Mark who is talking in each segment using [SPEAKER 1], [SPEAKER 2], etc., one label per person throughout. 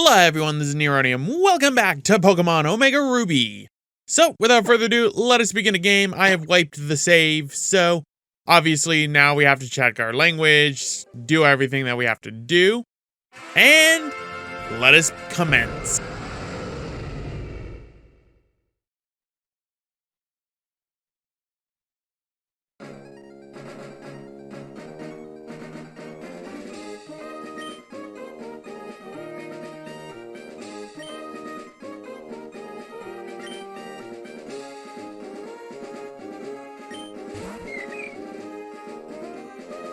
[SPEAKER 1] Hello everyone, this is Neronium. Welcome back to Pokemon Omega Ruby. So, without further ado, let us begin a game. I have wiped the save, so obviously now we have to check our language, do everything that we have to do, and let us commence.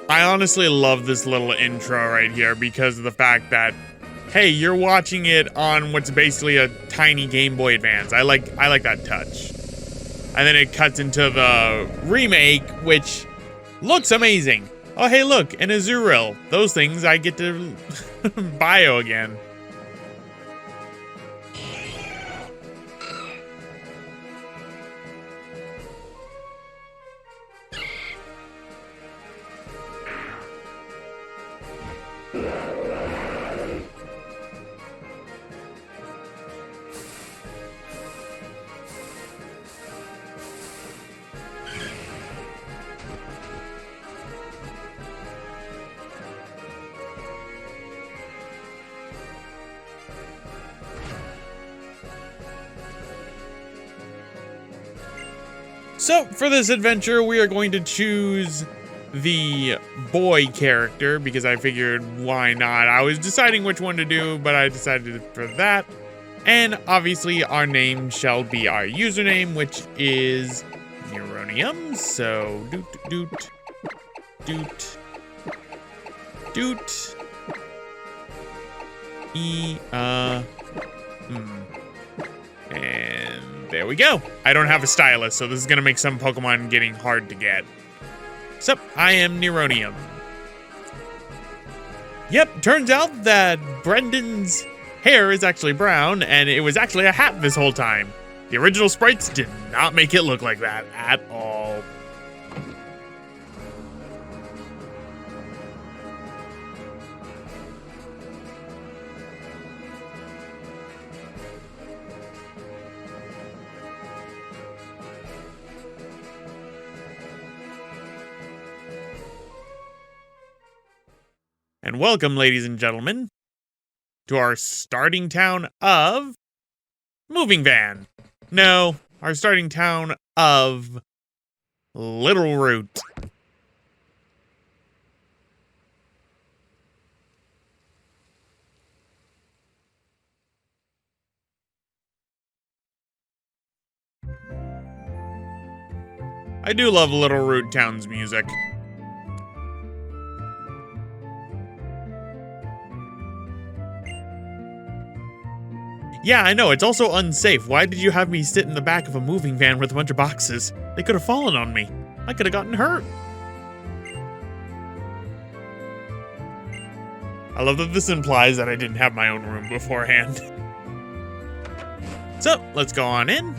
[SPEAKER 1] I honestly love this little intro right here because of the fact that, hey, you're watching it on what's basically a tiny Game Boy Advance. I like that touch. And then it cuts into the remake, which looks amazing. Oh, hey, look, an Azurill. Those things I get to bio again. So, for this adventure, we are going to choose the boy character, because I figured, why not? I was deciding which one to do, but I decided for that. And obviously, our name shall be our username, which is Neronium. So, doot. And there we go. I don't have a stylus, so this is gonna make some Pokemon getting hard to get. So, I am Neronium. Yep, turns out that Brendan's hair is actually brown, and it was actually a hat this whole time. The original sprites did not make it look like that at all. And welcome, ladies and gentlemen, to our starting town of Moving Van. No, our starting town of Little Root. I do love Little Root Town's music. Yeah, I know, it's also unsafe. Why did you have me sit in the back of a moving van with a bunch of boxes? They could have fallen on me. I could have gotten hurt. I love that this implies that I didn't have my own room beforehand. So, let's go on in.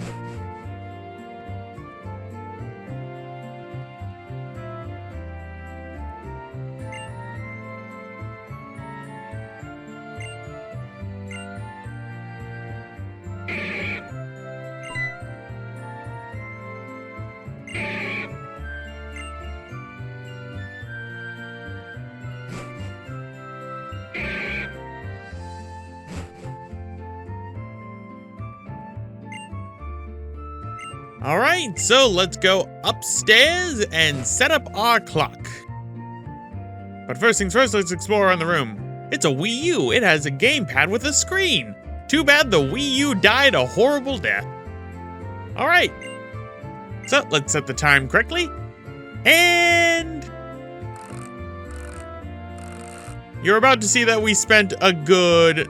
[SPEAKER 1] Alright, so let's go upstairs and set up our clock. But first things first, let's explore around the room. It's a Wii U. It has a gamepad with a screen. Too bad the Wii U died a horrible death. Alright, so let's set the time correctly. And you're about to see that we spent a good,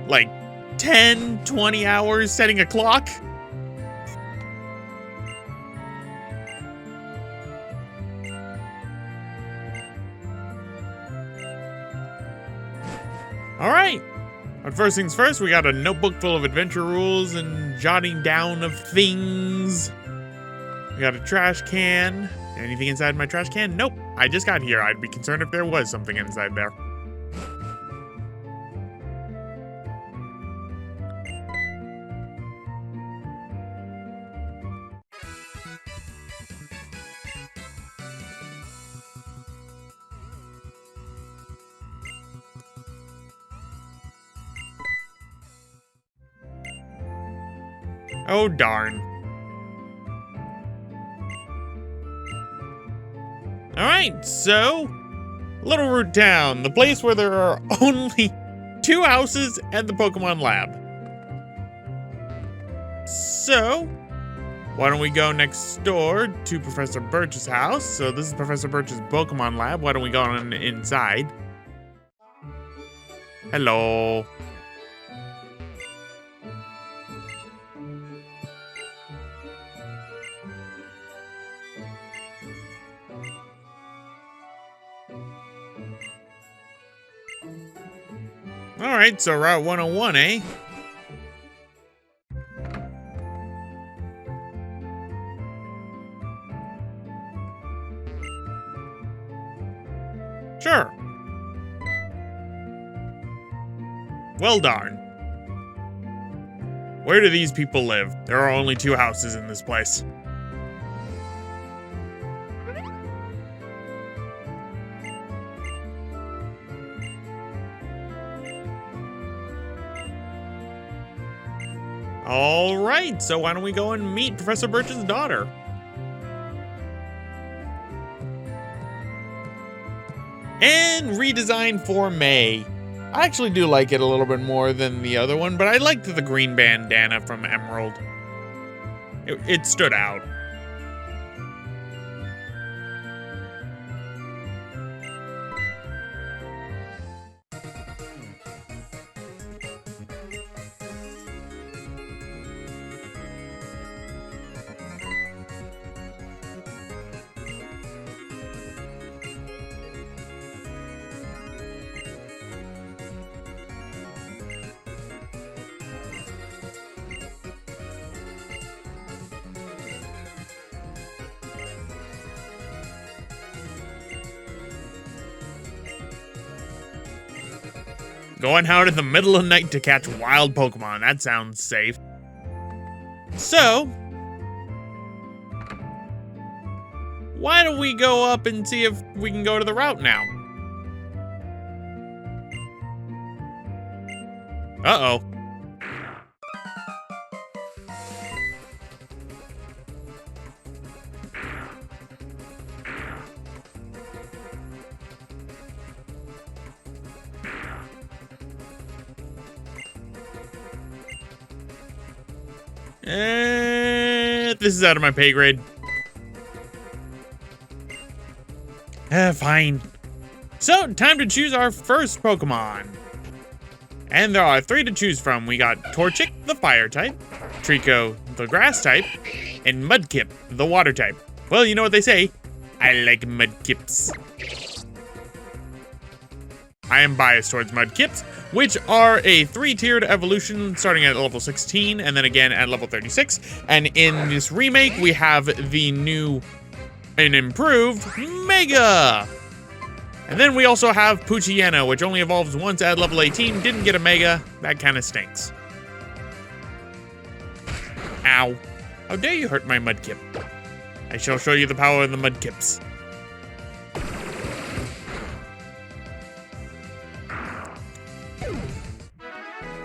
[SPEAKER 1] like, 10, 20 hours setting a clock. Alright, but first things first, we got a notebook full of adventure rules and jotting down of things. We got a trash can. Anything inside my trash can? Nope, I just got here. I'd be concerned if there was something inside there. Oh, darn. Alright, so Little Root Town, the place where there are only 2 houses and the Pokemon Lab. So, why don't we go next door to Professor Burch's house? So this is Professor Burch's Pokemon Lab. Why don't we go on inside? Hello. Alright, so Route 101, eh? Sure. Well, darn. Where do these people live? There are only 2 houses in this place. Alright, so why don't we go and meet Professor Burch's daughter? And redesign for May. I actually do like it a little bit more than the other one, but I liked the green bandana from Emerald. It stood out. Going out in the middle of the night to catch wild Pokemon. That sounds safe. So, why don't we go up and see if we can go to the route now? Uh-oh. This is out of my pay grade. Fine. So, time to choose our first Pokemon. And there are 3 to choose from. We got Torchic, the fire type, Trico, the grass type, and Mudkipz, the water type. Well, you know what they say. I like Mudkipz. I am biased towards Mudkipz, which are a 3-tiered evolution starting at level 16 and then again at level 36. And in this remake, we have the new and improved Mega. And then we also have Poochyena, which only evolves once at level 18. Didn't get a Mega. That kind of stinks. Ow. How dare you hurt my Mudkip? I shall show you the power of the Mudkipz.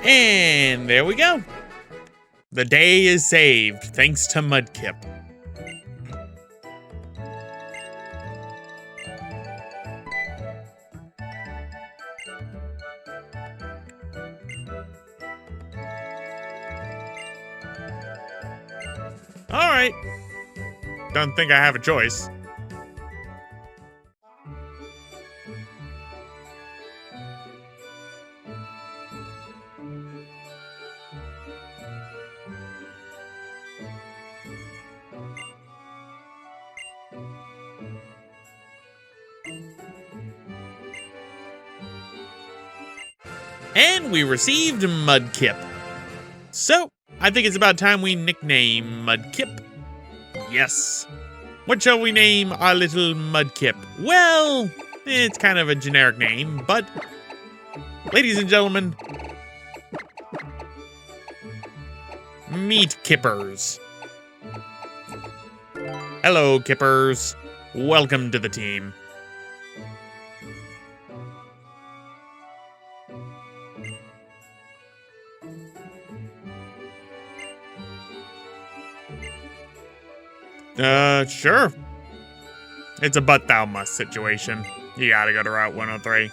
[SPEAKER 1] And there we go. The day is saved, thanks to Mudkip. Alright. Don't think I have a choice. And we received Mudkip. So, I think it's about time we nickname Mudkip. Yes. What shall we name our little Mudkip? Well, it's kind of a generic name, but ladies and gentlemen, meet Kippers. Hello, Kippers. Welcome to the team. Sure. It's a but thou must situation. You gotta go to Route 103.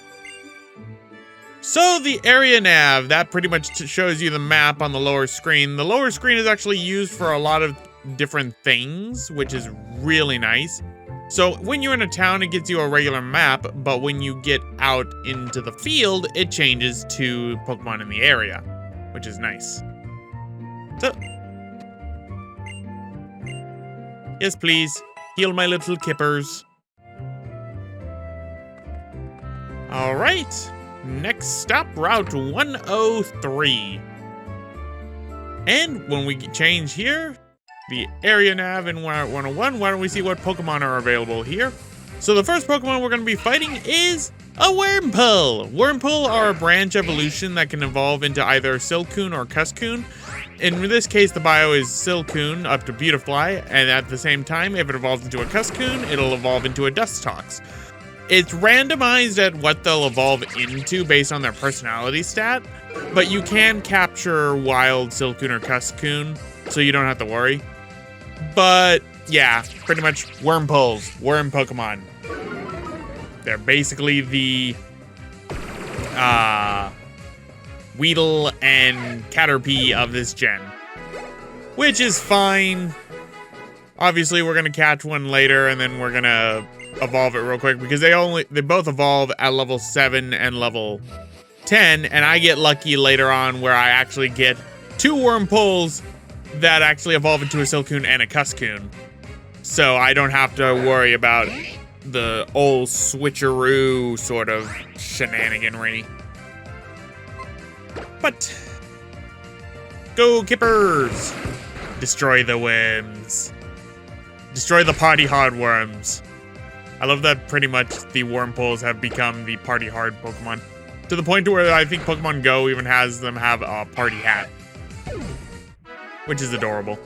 [SPEAKER 1] So the area nav, that pretty much shows you the map on the lower screen. The lower screen is actually used for a lot of different things, which is really nice. So when you're in a town, it gives you a regular map, but when you get out into the field, it changes to Pokemon in the area, which is nice. So, yes, please, heal my little kippers. All right. Next stop, Route 103. And when we change here, the area nav in Route 101, why don't we see what Pokemon are available here? So the first Pokemon we're going to be fighting is a Wurmple. Wurmple are a branch evolution that can evolve into either Silcoon or Cuscoon. In this case, the bio is Silcoon up to Beautifly, and at the same time, if it evolves into a Cuscoon, it'll evolve into a Dustox. It's randomized at what they'll evolve into based on their personality stat, but you can capture wild Silcoon or Cuscoon, so you don't have to worry. But yeah, pretty much Wurmples, worm Pokemon. They're basically the Weedle and Caterpie of this gen, which is fine. Obviously, we're gonna catch one later, and then we're gonna evolve it real quick because they both evolve at level 7 and level 10, and I get lucky later on where I actually get 2 Wurmples that actually evolve into a Silcoon and a Cuscoon. So I don't have to worry about the old switcheroo sort of shenaniganry. But go Kippers! Destroy the worms. Destroy the party hard worms. I love that pretty much the Wurmples have become the party hard Pokemon. To the point to where I think Pokemon Go even has them have a party hat. Which is adorable.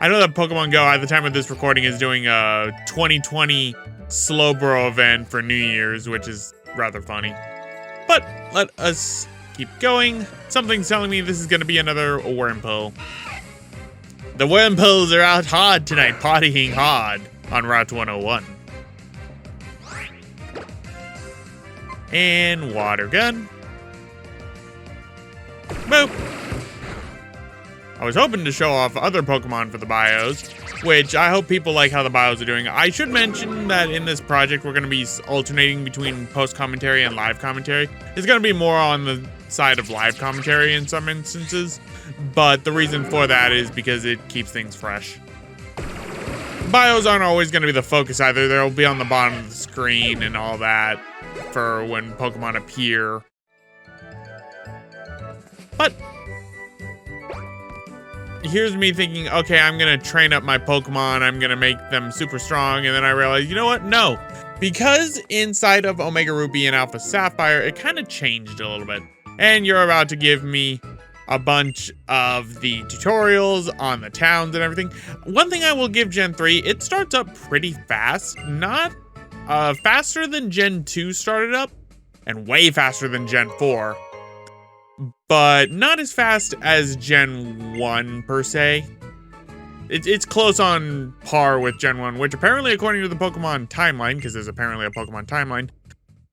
[SPEAKER 1] I know that Pokemon Go at the time of this recording is doing a 2020 Slowbro event for New Year's, which is rather funny. But let us keep going. Something's telling me this is going to be another Wurmple. The Wurmples are out hard tonight, partying hard on Route 101. And Water Gun. Boop. I was hoping to show off other Pokemon for the bios, which I hope people like how the bios are doing. I should mention that in this project, we're going to be alternating between post-commentary and live commentary. It's going to be more on the side of live commentary in some instances, but the reason for that is because it keeps things fresh. Bios aren't always going to be the focus either. They'll be on the bottom of the screen and all that for when Pokemon appear. But here's me thinking, okay, I'm going to train up my Pokemon. I'm going to make them super strong. And then I realized, you know what? No. Because inside of Omega Ruby and Alpha Sapphire, it kind of changed a little bit. And you're about to give me a bunch of the tutorials on the towns and everything. One thing I will give Gen 3, it starts up pretty fast. Not faster than Gen 2 started up, and way faster than Gen 4. But not as fast as Gen 1 per se. It's close on par with Gen 1, which apparently, according to the Pokemon timeline, because there's apparently a Pokemon timeline,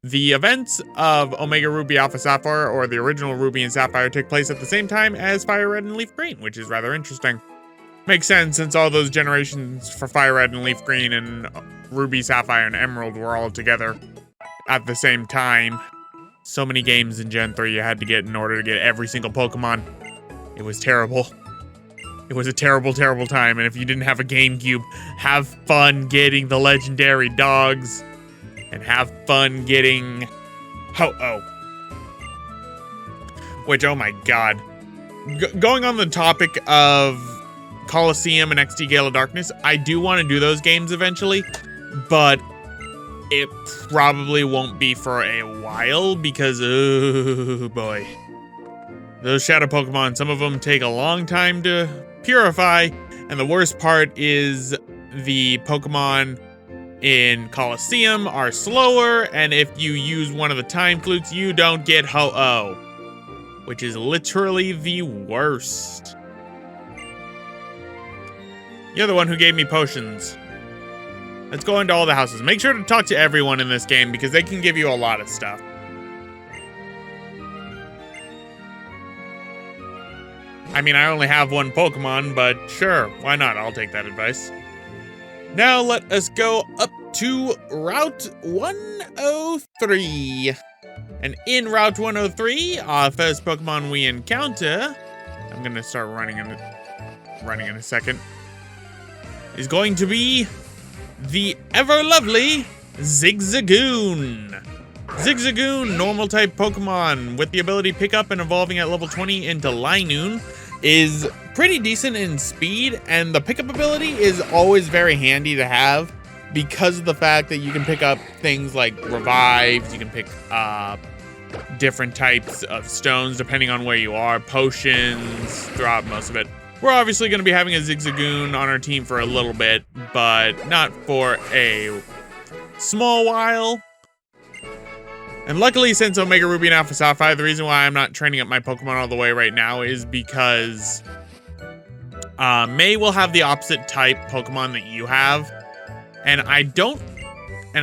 [SPEAKER 1] the events of Omega Ruby Alpha Sapphire, or the original Ruby and Sapphire, take place at the same time as Fire Red and Leaf Green, which is rather interesting. Makes sense since all those generations for Fire Red and Leaf Green and Ruby, Sapphire, and Emerald were all together at the same time. So many games in Gen 3 you had to get in order to get every single Pokemon. It was terrible. It was a terrible, terrible time, and if you didn't have a GameCube, have fun getting the legendary dogs. And have fun getting Ho-Oh. Which, oh my god. Going on the topic of Coliseum and XD Gale of Darkness, I do want to do those games eventually, but it probably won't be for a while because, oh boy. Those shadow Pokemon, some of them take a long time to purify, and the worst part is the Pokemon in Coliseum are slower, and if you use one of the time flutes, you don't get Ho-Oh, which is literally the worst. You're the one who gave me potions. Let's go into all the houses. Make sure to talk to everyone in this game because they can give you a lot of stuff. I mean, I only have one Pokemon, but sure, why not? I'll take that advice. Now let us go up to Route 103. And in Route 103, our first Pokemon we encounter, I'm going to start running in a second, is going to be the ever-lovely Zigzagoon. Zigzagoon, normal type Pokemon with the ability to pick up and evolving at level 20 into Linoon, is pretty decent in speed, and the pickup ability is always very handy to have because of the fact that you can pick up things like revives, you can pick up different types of stones depending on where you are, potions throughout most of it. We're obviously going to be having a Zigzagoon on our team for a little bit, but not for a small while. And luckily, since Omega Ruby and Alpha Sapphire, the reason why I'm not training up my Pokemon all the way right now is because May will have the opposite type Pokemon that you have. And I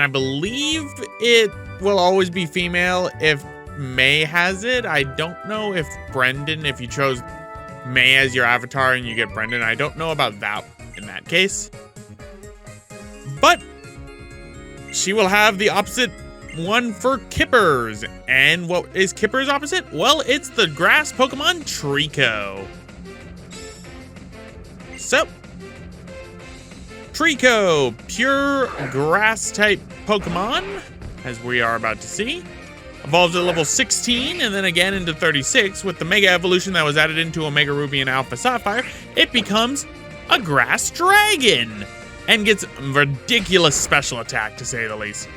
[SPEAKER 1] believe it will always be female if May has it. I don't know if Brendan, if you chose May as your avatar and you get Brendan, I don't know about that in that case. But she will have the opposite one for Kippers. And what is Kippers' opposite? Well, it's the grass Pokemon Trico. So, Trico, pure grass type Pokemon, as we are about to see. Evolves at level 16 and then again into 36 with the Mega Evolution that was added into Omega Ruby and Alpha Sapphire. It becomes a grass dragon and gets ridiculous special attack, to say the least.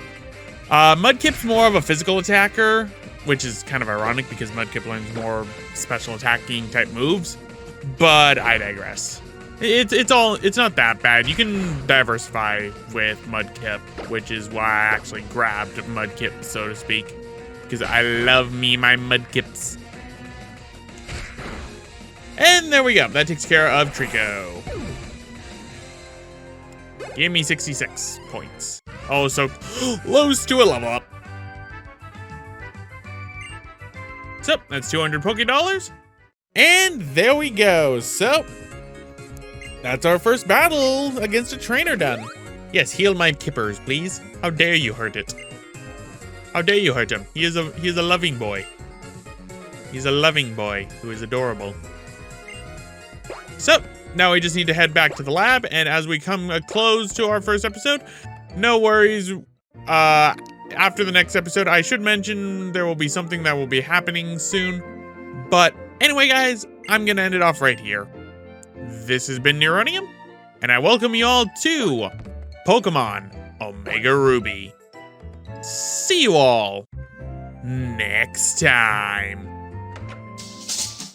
[SPEAKER 1] Mudkipz more of a physical attacker, which is kind of ironic because Mudkip learns more special attacking type moves, but I digress. It's not that bad. You can diversify with Mudkip, which is why I actually grabbed Mudkip, so to speak, because I love me my Mudkipz. And there we go. That takes care of Trico. Give me 66 points. Oh, so close to a level up. So, that's 200 Poké-Dollars. And there we go. So, that's our first battle against a trainer done. Yes, heal my Kippers, please. How dare you hurt it? How dare you hurt him? He is a loving boy. He's a loving boy who is adorable. So, now we just need to head back to the lab, and as we come close to our first episode, no worries. After the next episode, I should mention there will be something that will be happening soon. But anyway, guys, I'm going to end it off right here. This has been Neronium, and I welcome you all to Pokemon Omega Ruby. See you all next time.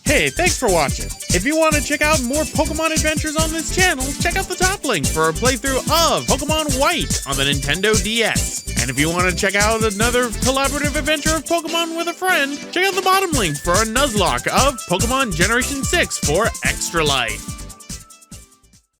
[SPEAKER 1] Hey, thanks for watching. If you want to check out more Pokemon adventures on this channel, check out the top link for a playthrough of Pokemon White on the Nintendo DS. And if you want to check out another collaborative adventure of Pokemon with a friend, check out the bottom link for a Nuzlocke of Pokemon Generation 6 for extra life.